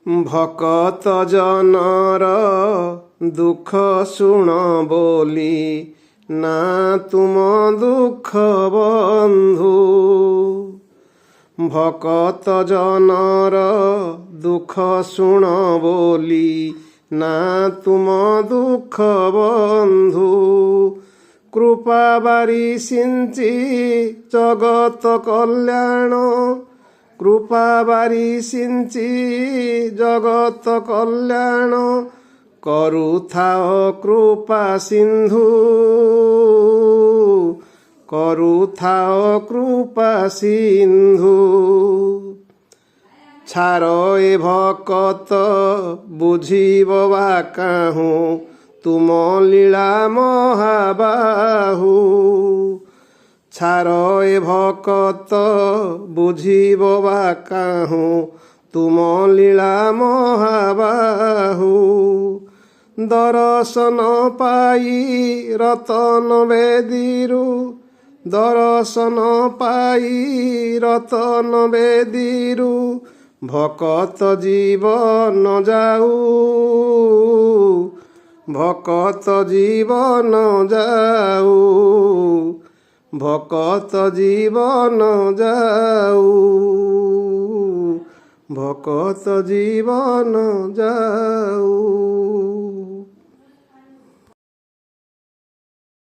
ଭକତ ଜନର ଦୁଃଖ ଶୁଣ ବୋଲି ନା ତୁମ ଦୁଃଖ ବନ୍ଧୁ। ଭକତ ଜନର ଦୁଃଖ ଶୁଣ ବୋଲି ନା ତୁମ ଦୁଃଖ ବନ୍ଧୁ। କୃପା ବାରି ସିଞ୍ଚି ଜଗତ କଲ୍ୟାଣ, କୃପା ବାରି ସିଞ୍ଚି ଜଗତ କଲ୍ୟାଣ, କରୁଥାଅ କୃପା ସିନ୍ଧୁ, କରୁଥାଅ କୃପା ସିନ୍ଧୁ। ଛାର ଏ ଭକତ ବୁଝିବ ବା କାହୁଁ, ତୁମ ଲୀଳା ମହାବାହୁ। ଛାର ଏ ଭକତ ବୁଝିବ ବା କାହୁଁ, ତୁମ ଲୀଳା ମହାବାହୁ। ଦର୍ଶନ ପାଇ ରତନ ବେଦୀରୁ, ଦର୍ଶନ ପାଇ ରତନ ବେଦୀରୁ, ଭକତ ଜୀବନ ଯାଉ, ଭକତ ଜୀବନ ଯାଉ, ଭକତ ଜୀବନ ଯାଉ, ଭକତ ଜୀବନ ଯାଉ।